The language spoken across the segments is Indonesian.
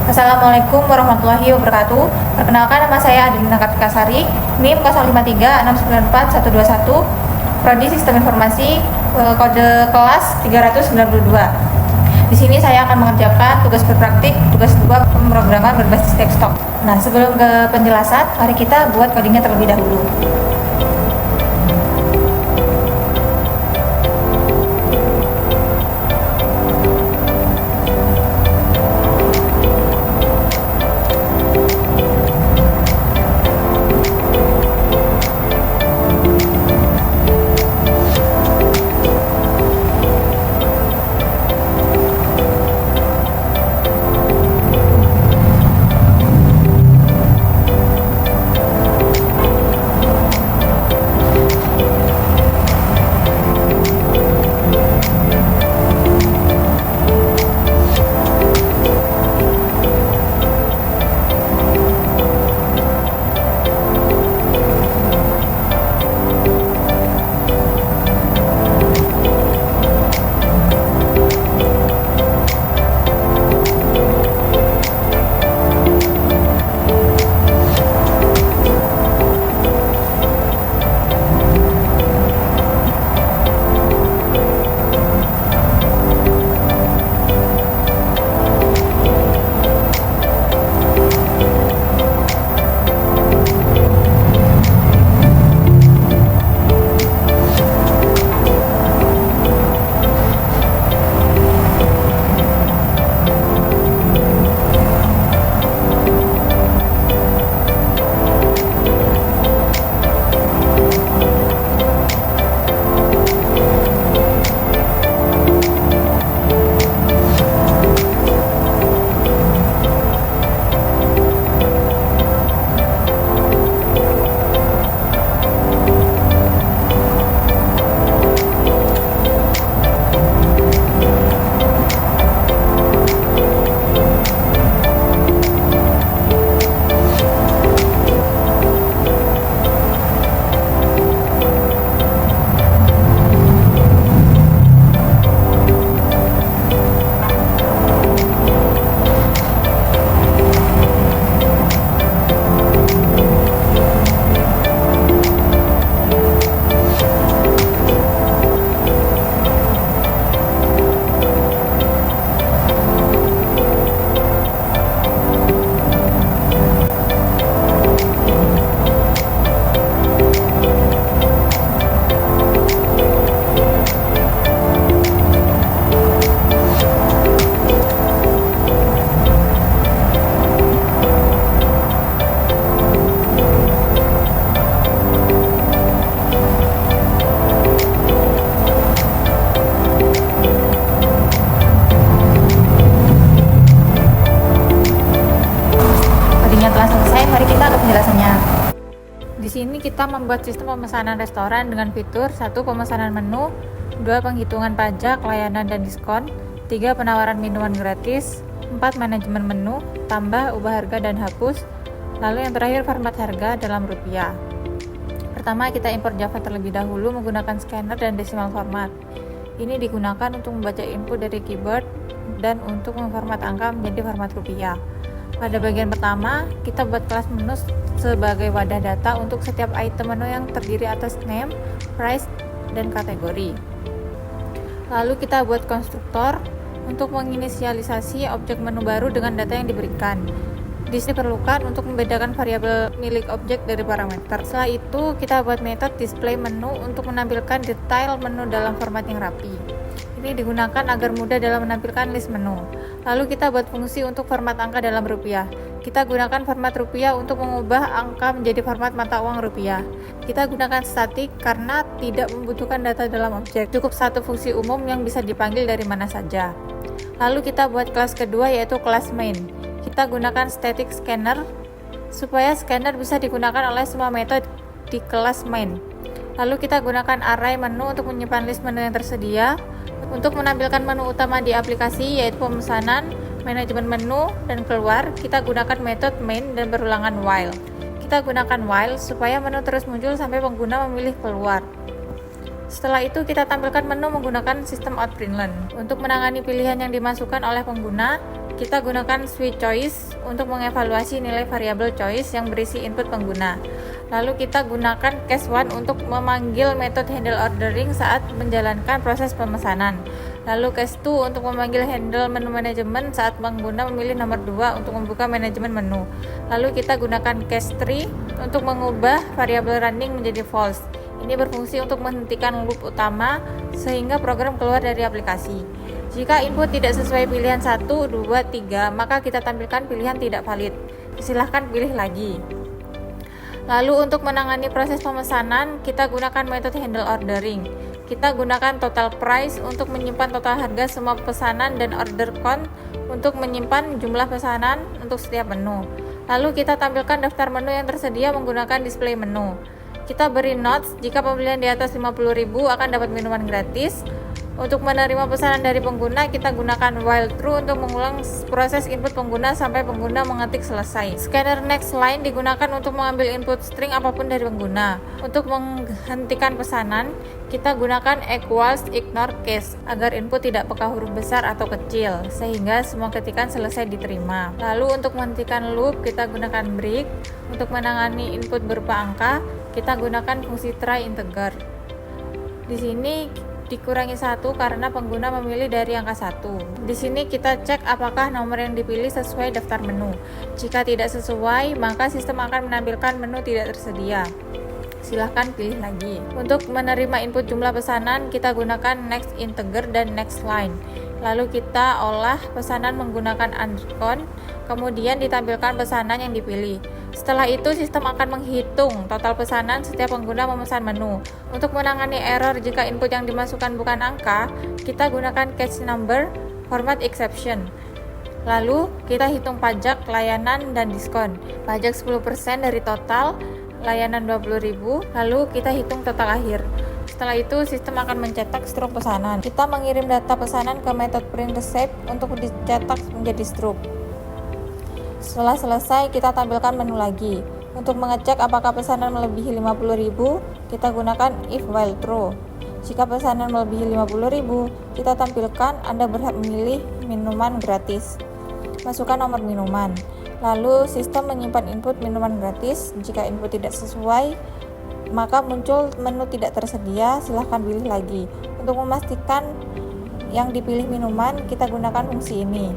Assalamualaikum warahmatullahi wabarakatuh. Perkenalkan, nama saya Adelina Kartika Sari, NIM 0536941121, Prodi Sistem Informasi, kode kelas 392. Di sini saya akan mengerjakan tugas berpraktik, tugas 2 pemrograman berbasis desktop. Nah, sebelum ke penjelasan, mari kita buat codingnya terlebih dahulu. Telah selesai, mari kita ke penjelasannya. Di sini kita membuat sistem pemesanan restoran dengan fitur 1. Pemesanan menu, 2. Penghitungan pajak, layanan dan diskon, 3. Penawaran minuman gratis, 4. Manajemen menu, tambah, ubah harga dan hapus, lalu yang terakhir format harga dalam rupiah. Pertama, kita import Java terlebih dahulu menggunakan scanner dan decimal format. Ini digunakan untuk membaca input dari keyboard dan untuk memformat angka menjadi format rupiah. Pada bagian pertama, kita buat kelas menu sebagai wadah data untuk setiap item menu yang terdiri atas name, price, dan kategori. Lalu kita buat konstruktor untuk menginisialisasi objek menu baru dengan data yang diberikan. Di sini diperlukan untuk membedakan variabel milik objek dari parameter. Setelah itu, kita buat metode display menu untuk menampilkan detail menu dalam format yang rapi. Ini digunakan agar mudah dalam menampilkan list menu. Lalu kita buat fungsi untuk format angka dalam rupiah. Kita gunakan format rupiah untuk mengubah angka menjadi format mata uang rupiah. Kita gunakan static karena tidak membutuhkan data dalam objek. Cukup satu fungsi umum yang bisa dipanggil dari mana saja. Lalu kita buat kelas kedua, yaitu kelas main. Kita gunakan static scanner supaya scanner bisa digunakan oleh semua metode di kelas main. Lalu kita gunakan array menu untuk menyimpan list menu yang tersedia. Untuk menampilkan menu utama di aplikasi, yaitu pemesanan, manajemen menu, dan keluar, kita gunakan metode main dan berulangan while. Kita gunakan while supaya menu terus muncul sampai pengguna memilih keluar. Setelah itu kita tampilkan menu menggunakan sistem outprintln. Untuk menangani pilihan yang dimasukkan oleh pengguna, kita gunakan switch choice untuk mengevaluasi nilai variabel choice yang berisi input pengguna. Lalu kita gunakan case 1 untuk memanggil metode handle ordering saat menjalankan proses pemesanan. Lalu case 2 untuk memanggil handle menu manajemen saat pengguna memilih nomor 2 untuk membuka manajemen menu. Lalu kita gunakan case 3 untuk mengubah variabel running menjadi false. Ini berfungsi untuk menghentikan loop utama sehingga program keluar dari aplikasi. Jika input tidak sesuai pilihan 1, 2, 3, maka kita tampilkan pilihan tidak valid. Silahkan pilih lagi. Lalu untuk menangani proses pemesanan, kita gunakan metode handle ordering. Kita gunakan total price untuk menyimpan total harga semua pesanan dan order count untuk menyimpan jumlah pesanan untuk setiap menu. Lalu kita tampilkan daftar menu yang tersedia menggunakan display menu. Kita beri notes jika pembelian di atas 50.000 akan dapat minuman gratis. Untuk menerima pesanan dari pengguna, kita gunakan while true untuk mengulang proses input pengguna sampai pengguna mengetik selesai. Scanner next line digunakan untuk mengambil input string apapun dari pengguna. Untuk menghentikan pesanan, kita gunakan equals ignore case agar input tidak peka huruf besar atau kecil, sehingga semua ketikan selesai diterima. Lalu untuk menghentikan loop, kita gunakan break. Untuk menangani input berupa angka, kita gunakan fungsi try integer. Di sini dikurangi 1 karena pengguna memilih dari angka 1. Di sini kita cek apakah nomor yang dipilih sesuai daftar menu. Jika tidak sesuai, maka sistem akan menampilkan menu tidak tersedia. Silahkan pilih lagi. Untuk menerima input jumlah pesanan, kita gunakan next integer dan next line. Lalu kita olah pesanan menggunakan uncount, kemudian ditampilkan pesanan yang dipilih. Setelah itu, sistem akan menghitung total pesanan setiap pengguna memesan menu. Untuk menangani error jika input yang dimasukkan bukan angka, kita gunakan catch number, format exception. Lalu, kita hitung pajak, layanan, dan diskon. Pajak 10% dari total, layanan 20.000, lalu kita hitung total akhir. Setelah itu, sistem akan mencetak struk pesanan. Kita mengirim data pesanan ke metode print receipt untuk dicetak menjadi struk. Setelah selesai, kita tampilkan menu lagi. Untuk mengecek apakah pesanan melebihi 50.000, kita gunakan if while true. Jika pesanan melebihi 50.000, kita tampilkan Anda berhak memilih minuman gratis. Masukkan nomor minuman. Lalu sistem menyimpan input minuman gratis. Jika input tidak sesuai, maka muncul menu tidak tersedia, silahkan pilih lagi. Untuk memastikan yang dipilih minuman, kita gunakan fungsi ini.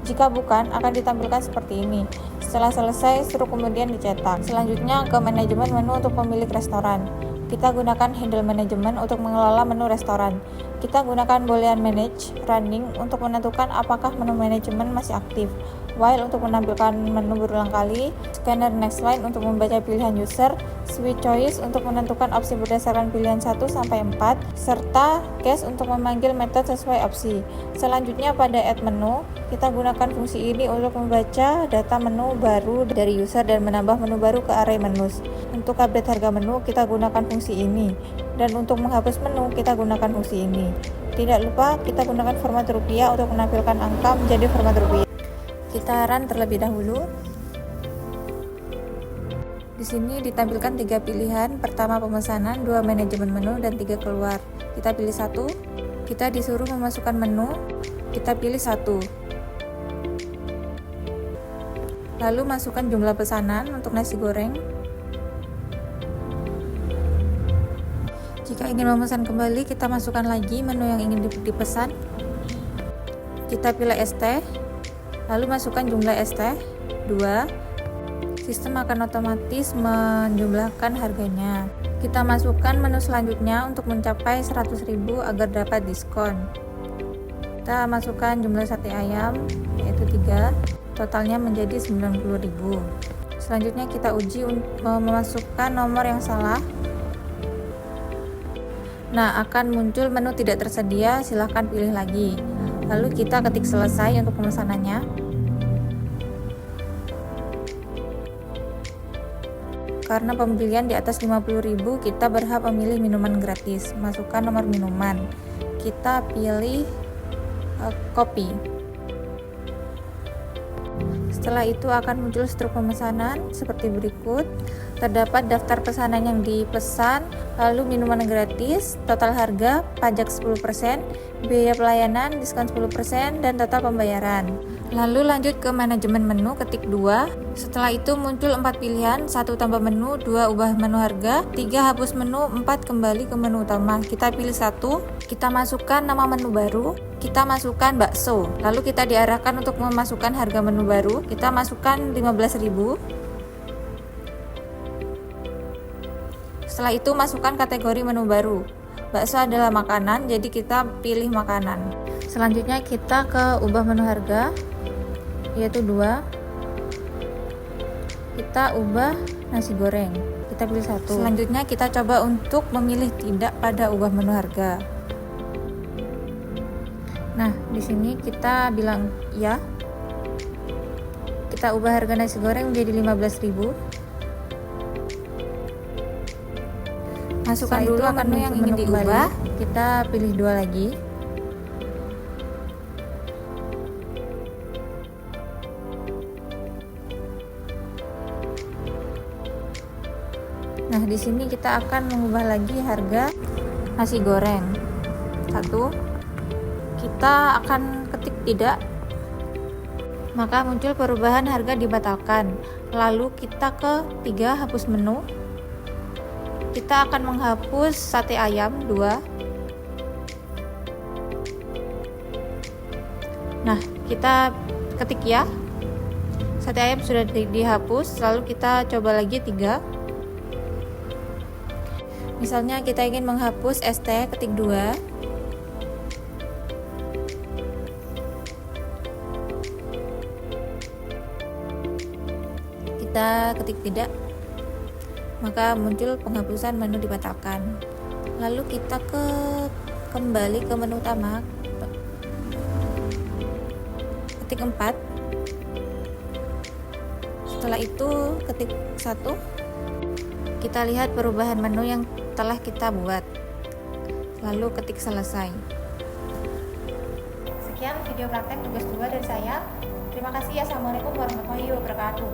Jika bukan, akan ditampilkan seperti ini. Setelah selesai, struk kemudian dicetak. Selanjutnya ke manajemen menu untuk pemilik restoran. Kita gunakan handle manajemen untuk mengelola menu restoran. Kita gunakan boolean manage running untuk menentukan apakah menu manajemen masih aktif. While untuk menampilkan menu berulang kali, scanner next line untuk membaca pilihan user, switch choice untuk menentukan opsi berdasarkan pilihan 1 sampai 4, serta case untuk memanggil metode sesuai opsi. Selanjutnya pada add menu, kita gunakan fungsi ini untuk membaca data menu baru dari user dan menambah menu baru ke array menus. Untuk update harga menu, kita gunakan fungsi ini. Dan untuk menghapus menu, kita gunakan fungsi ini. Tidak lupa, kita gunakan format rupiah untuk menampilkan angka menjadi format rupiah. Kita run terlebih dahulu. Di sini ditampilkan 3 pilihan. Pertama pemesanan, 2 manajemen menu, dan 3 keluar. Kita pilih 1. Kita disuruh memasukkan menu. Kita pilih 1. Lalu masukkan jumlah pesanan untuk nasi goreng. Jika ingin memesan kembali, kita masukkan lagi menu yang ingin dipesan. Kita pilih ST. Lalu masukkan jumlah ST 2. Sistem akan otomatis menjumlahkan harganya. Kita masukkan menu selanjutnya untuk mencapai 100.000 agar dapat diskon. Kita masukkan jumlah sate ayam yaitu 3. Totalnya menjadi 90.000. Selanjutnya kita uji memasukkan nomor yang salah. Nah, akan muncul menu tidak tersedia, silahkan pilih lagi. Lalu kita ketik selesai untuk pemesanannya. Karena pembelian di atas 50.000, kita berhak memilih minuman gratis. Masukkan nomor minuman. Kita pilih copy. Setelah itu akan muncul struk pemesanan seperti berikut. Terdapat daftar pesanan yang dipesan, lalu minuman gratis, total harga, pajak 10%, biaya pelayanan, diskon 10%, dan total pembayaran. Lalu lanjut ke manajemen menu, ketik 2. Setelah itu muncul 4 pilihan, 1 tambah menu, 2 ubah menu harga, 3 hapus menu, 4 kembali ke menu utama. Kita pilih 1, kita masukkan nama menu baru, kita masukkan bakso. Lalu kita diarahkan untuk memasukkan harga menu baru, kita masukkan 15.000. Setelah itu masukkan kategori menu baru. Bakso adalah makanan, jadi kita pilih makanan. Selanjutnya kita ke ubah menu harga, yaitu 2. Kita ubah nasi goreng, kita pilih 1. Selanjutnya kita coba untuk memilih tidak pada ubah menu harga. Nah, di sini kita bilang ya. Kita ubah harga nasi goreng menjadi 15.000. Masukkan dulu menu yang ingin diubah. Kita pilih 2 lagi. Nah, di sini kita akan mengubah lagi harga nasi goreng. 1. Kita akan ketik tidak. Maka muncul perubahan harga dibatalkan. Lalu kita ke 3, hapus menu. Kita akan menghapus sate ayam 2. Nah, kita ketik ya. Sate ayam sudah dihapus. Lalu kita coba lagi 3. Misalnya kita ingin menghapus ST, ketik 2. Kita ketik tidak. Maka muncul penghapusan menu dibatalkan. Lalu kita kembali ke menu utama. Ketik 4. Setelah itu ketik 1. Kita lihat perubahan menu yang telah kita buat. Lalu ketik selesai. Sekian video praktek tugas 2 dari saya. Terima kasih. Assalamualaikum warahmatullahi wabarakatuh.